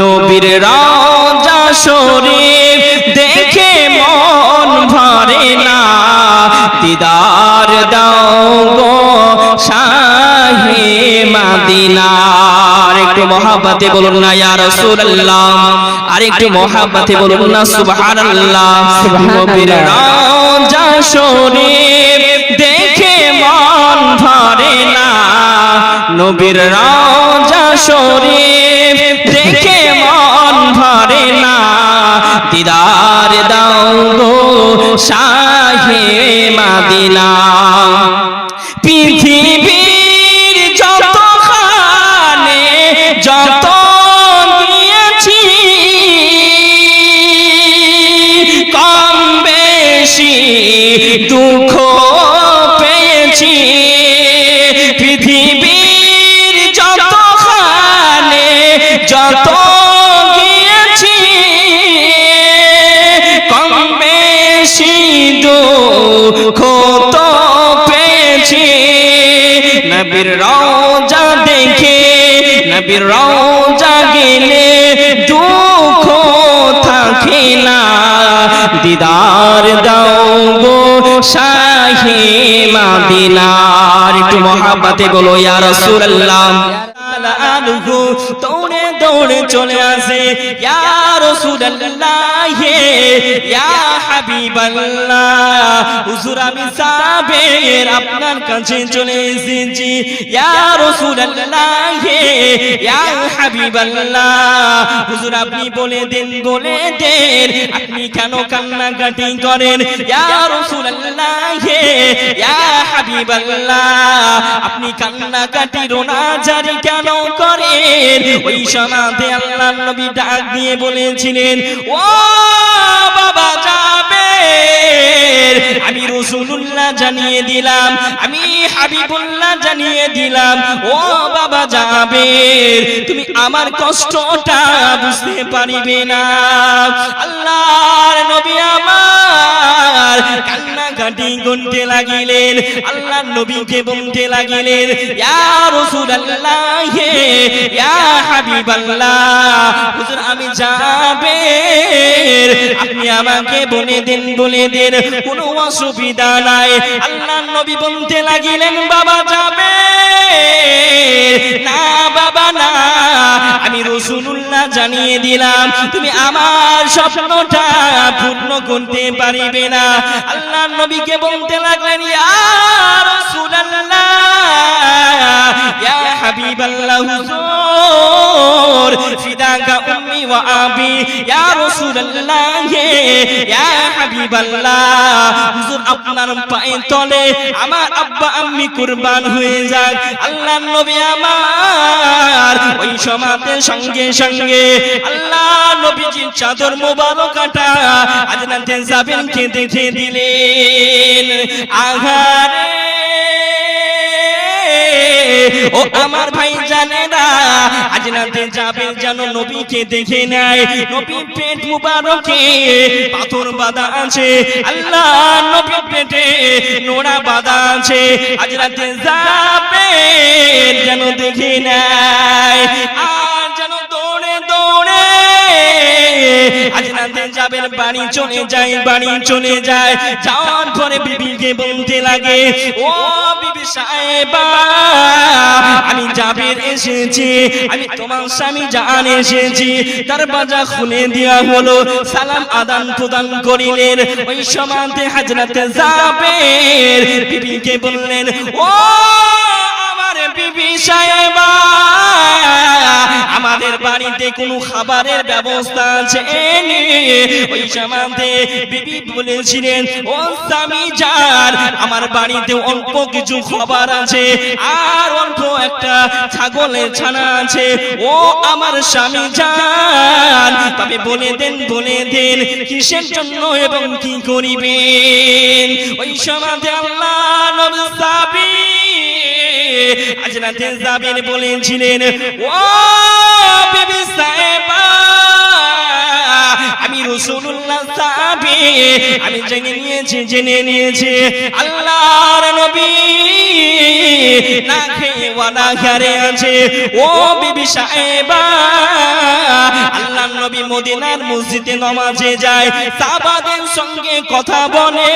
নবীর রওজা শরীফ দেখে মন ভরে না, দিদার দাও গো শাহে মদিনা। একটু মহব্বতে বলুন না ইয়া রাসূলুল্লাহ, আর একটু মহব্বতে বলুন না সুবহানাল্লাহ। নবীর রওজা শরীফ দেখে মন ভরে না, নবীর রওজা শরীফ দেখে মন ভরে না, দিদার দাও গো শাহে মদিনা। পৃথিবীর যতখানে যত গিয়েছি, কম বেশি দুঃখ পেয়েছি। পৃথিবীর যতখানে যত গিয়েছি, কম বেশি দুঃখ তো পেয়েছি। নবীর রওজা দেখে, নবীর রওজা গেলে দুঃখ থাকে না, দিদার দাও গো শাহে মদিনা। একটু মহব্বতে বলো ইয়া রাসূলুল্লাহ। দৌড়ে দৌড়ে চলে আসে ইয়া রাসূলুল্লাহ, ইয়া হাবিবাল্লাহ, হুজুর আমি সাবের আপনার কাছে চলে এসেছি। ইয়া রাসূলুল্লাহ, ইয়া হাবিবাল্লাহ, হুজুর আপনি বলে দেন, বলে দেন আপনি কেন কান্নাকাটি করেন। ইয়া রাসূলুল্লাহ, ইয়া হাবিবাল্লাহ, আপনি কান্নাকাটি রোনাজারি কেন করেন? ওই সময়তে আল্লাহর নবী ডাক দিয়ে বলেছিলেন, ও বাবা জাবের, আমি রাসূলুল্লাহ জানিয়ে দিলাম, আমি হাবিবুল্লাহ জানিয়ে দিলাম, ও বাবা জাবের তুমি আমার কষ্টটা বুঝতে পারিবে না। আল্লাহর নবী আমার কান্নাকাটি করতে লাগিলেন, আল্লাহর নবীকে বলতে লাগিলেন, ইয়া রাসূলুল্লাহ, ইয়া হাবিবাল্লাহ, হুজুর আমি জাবের আপনি আমাকে বলে দেন, বলে দেন কোনো অসুবিধা নাই। আল্লাহর নবী বলতে লাগিলেন, বাবা জাবের না বাবা না, আমি রাসূলুল্লাহ জানিয়ে দিলাম তুমি আমার স্বপ্নটা পূর্ণ করতে পারিবে না। আল্লাহর নবীকে বলতে লাগলেন, ইয়া রাসূলুল্লাহ, ইয়া হাবিবাল্লাহ, হুজুর ফিদাকা উম্মি ওয়া আবি, ইয়া রাসূলুল্লাহ, ইয়া হাবিবাল্লাহ, হুজুর আপনার পায়ের তলে আমার আব্বা আম্মি কুরবান হয়ে যাক। আল্লাহর নবী আমার ওই সমাতে সঙ্গে সঙ্গে আল্লাহর নবীজির চাদর মোবারকটা হযরতে জাবেরকে দেখে দিলেন। আহারে ও আমার ভাই জানে না, হযরতে জাবের যেন নবীকে দেখে নেয়। নবীর পেট মুবারকে পাথর বাঁধা আছে, আল্লাহ নবীর পেটে নোড়া বাঁধা আছে, হযরতে জাবের যেন দেখে নেয়। আর যেন দৌড়ে দৌড়ে হযরতে জাবের বাড়ি চলে যায়, বাড়ি চলে যায়। যাওয়ার পরে বিবিকে বলতে লাগে, ও বিবি সাহেবা, আমি জাবের এসেছি, আমি তোমার স্বামী জান এসেছি। দরওয়াজা খুলে দেয়া হলো, সালাম আদান প্রদান করিলেন। ওই সময়তে হযরতে জাবের বিবিকে বললেন, ও আমার বিবি সাহেবা, আমাদের বাড়িতে কোনো খাবারের ব্যবস্থা আছে? ওই সময়তে বিবি বলেছিলেন, ও স্বামী জান, আমার বাড়িতে অল্প কিছু খাবার আছে, আর অল্প একটা ছাগলের ছানা আছে। ও আমার স্বামী জান, তবে বলে দেন, বলে দেন কিসের জন্য এবং কি করিবেন? ওই সময়তে আল্লাহ নবী হযরতে জাবের বলেছিলেন, ও বিবি সাহেবা, আমি রাসূলুল্লাহ সাহাবী, আমি জেনে নিয়েছি, জেনে নিয়েছি আল্লাহর নবী না খেয়ে ওয়ালা ঘরে আছে। ও বিবি সাহেবা, আল্লাহর নবী মদিনার মসজিদে নামাজে যায়, সাহাবাদের সঙ্গে কথা বলে,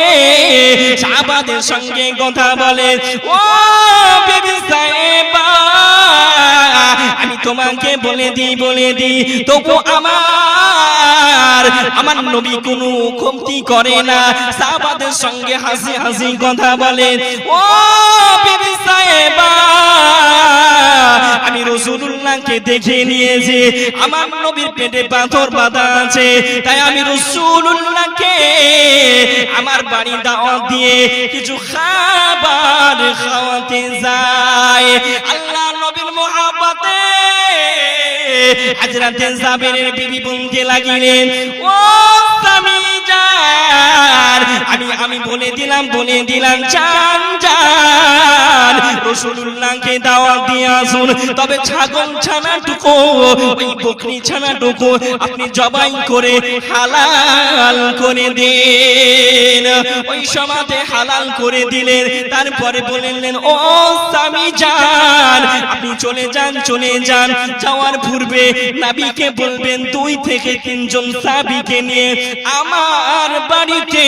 সাহাবাদের সঙ্গে কথা বলে। ও বিবি সাহেবা, আমি তোমাকে বলে দিই তবু আমার নবী কোনো কমতি করে না, সাহাবাদের সঙ্গে হাসি হাসি কথা বলে। ও বিবি সাহেবা, আমি রাসূলুল্লাহকে দেখে নিয়েছি, আমার নবীর পেটে পাথর বাঁধা আছে, তাই আমি রাসূলুল্লাহকে আমার বাড়ি দাওয়াত দিয়ে কিছু খাবার খাওয়াতে যাই। আল্লাহ নবীর মহব্বতে হযরতে জাবেরের বিবি বলতে লাগিলেন, ও স্বামী জান, আমি বলে দিলাম জান রাসূলুল্লাহকে দাওয়াত দিয়ে আসুন, তবে ছাগল ছানাটুকু, ওই বকরি ছানাটুকু আপনি জবাই করে হালাল করে দেন। ওই সমাজে হালাল করে দিলেন। তারপরে বললেন, ও স্বামী জান, আপনি চলে যান, যাওয়ার পূর্বে নবীকে বলবেন 2 থেকে 3 জন সাহাবীকে নিয়ে আমার বাড়িতে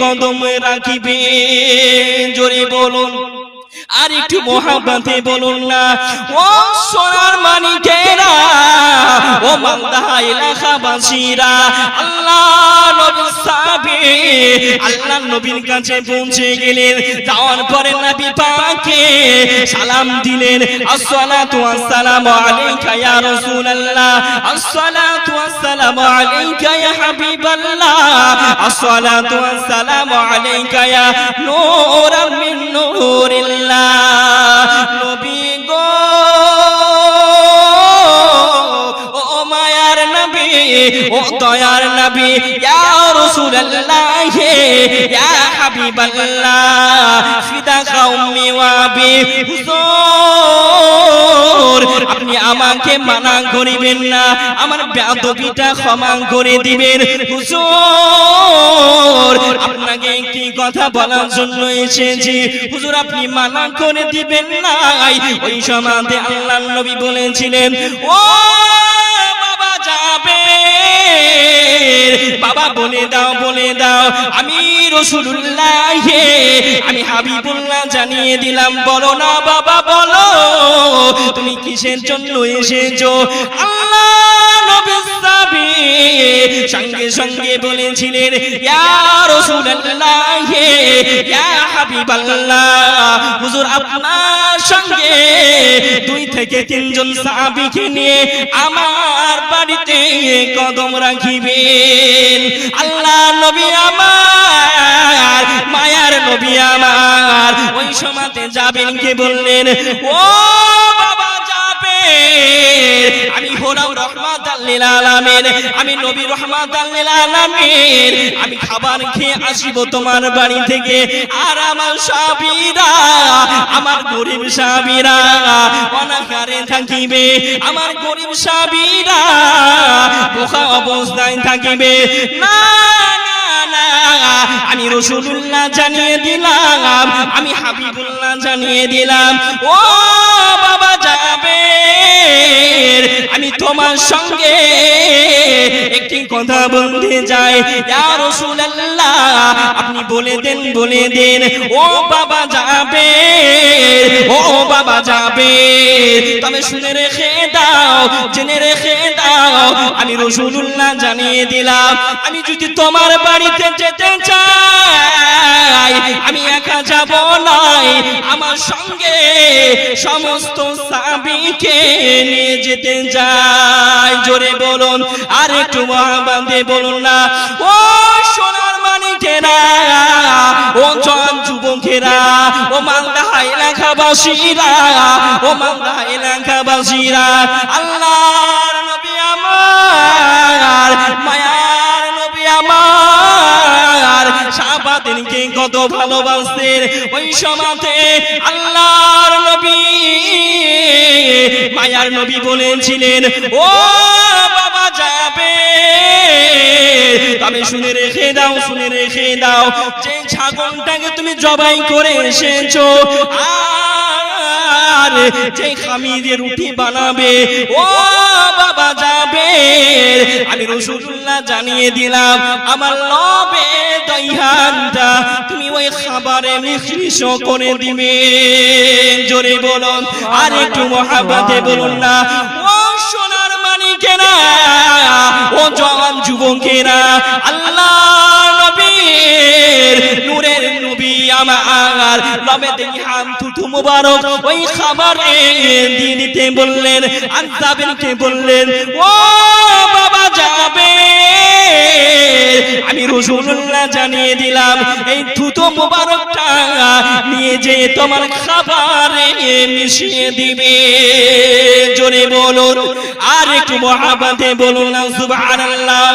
কদম রাখিবেন। জোরে বলুন, আর একটু মহাব্বতে বলুন না। ও সোনার মানিকেরা, ও মালদা এলাকাবাসীরা, আল্লাহ নবী সাহাবী আল্লাহ নবীর কাছে পৌঁছে গেলেন। যাওয়ার পরে নবী পাককে সালাম দিলেন, আসসালাতু ওয়াসসালামু আলাইকা ইয়া রাসূলুল্লাহ, আসসালাতু ওয়াসসালামু আলাইকা ইয়া হাবিবাল্লাহ, আসসালাতু ওয়াসসালামু আলাইকা ইয়া নূরাম মিন নূরিল্লাহ। নবী গো, ও মায়ার নবী, ও দয়ার নবী, ইয়া রাসূলুল্লাহ, ইয়া হাবিবাল্লাহ, ফিদাকা উম্মি ওয়া আবি, হুজুর আপনি আমাকে মানা করিবেন না, আমার বেয়াদবিটা ক্ষমা করে দিবেন। হুজুর আপনাকে একটি কথা বলার জন্য এসেছি, হুজুর আপনি মানা করে দিবেন না। ওই সমাজে আল্লাহর নবী বলেছিলেন, ও বাবা যাবে, বাবা বলে দাও আমি রাসূলুল্লাহ, আমি হাবিবুল্লাহ জানিয়ে দিলাম। বলো না বাবা, বলো তুমি কিসের জন্য এসেছো? আল্লাহ নবী সাহাবী সঙ্গে সঙ্গে বলেছিলেন, ইয়া রাসূলুল্লাহ, ইয়া হাবিবাল্লাহ, হুজুর আপনার সঙ্গে 2 থেকে 3 জন সাহাবীকে নিয়ে আমার বাড়িতে কদম রাখিবেন। আল্লাহ নবী আমার, মায়ার নবী আমার, ওই সময়তে যাবেনকে বললেন, ও বাবা যাবেন, আমি হলাম রাহমাতাল লিল আলামিন, আমি নবী রাহমাতাল লিল আলামিন, আমি খাবার খেয়ে আসিব তোমার বাড়ি থেকে, আর আমার সাহাবীরা, আমার গরিব সাহাবীরা অনাহারে থাকিবে, আমার গরিব সাহাবীরা ভোকা অবস্থায় থাকিবে। না, আমি রাসূলুল্লাহ জানিয়ে দিলাম, আমি হাবিবুল্লাহ জানিয়ে দিলাম। ও বাবা যাবে, আমি তোমার সঙ্গে একটি কথা বলতে যাই। ইয়া রাসূলুল্লাহ আপনি বলে দেন, ও বাবা যাবে, ও বাবা যাবে, তবে শুনে রেখে দাও, জেনে রেখে দাও, আমি রাসূলুল্লাহ জানিয়ে দিলাম, আমি যদি তোমার বাড়িতে যেতে চাই, আমি একা যাব না, আমার সঙ্গে সমস্ত সাহাবীকে নিয়ে যেতে চাই। জোরে বলুন, আর একটু মহাব্বতে বলুন না। ও সোনার মানিকেরা, ও জওয়ান যুবকেরা, ও মালদা এলাকাবাসীরা, ও মালদা এলাকাবাসীরা, আল্লাহর নবী আমার, মায়ার নবী আমার, সাহাবাদেরকে কত ভালোবাসতেন। ওই সমাজে আল্লাহর নবী, মায়ার নবী বলেছিলেন, ও বাবা যাবে, তবে শুনে রেখে দাও, শুনে রেখে দাও, যে ছাগলটাকে তুমি জবাই করে এসেছো আর যে খামিরে রুটি বানাবে, ও বাবা যাবে, আমি রাসূলুল্লাহ জানিয়ে দিলাম আমার লবে দইহানটা তুমি ওই খাবারে মিশ্রিত করে দিবে। জোরে বলুন, আর একটু মহব্বতে বলুন না। ও সোনার মানিকেরা, ও জওয়ান যুবকেরা, আল্লাহ নবীর নূরের নবী আমার লবে দইহান থুতু মুবারক ওই খাবারে দিয়ে দিতে বললেন। আর যাবেনকে বললেন, ও বাবা যাবে, আমি রাসূলুল্লাহ জানিয়ে দিলাম এই থুতু মুবারকটা নিয়ে যে তোমার খাবারে মিশিয়ে দিবে। জোরে বলুন, আর একটু মহব্বতে বলুন না সুবহানাল্লাহ।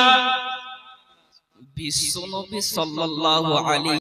বিশ্বনবী সাল্লাল্লাহু আলাইহি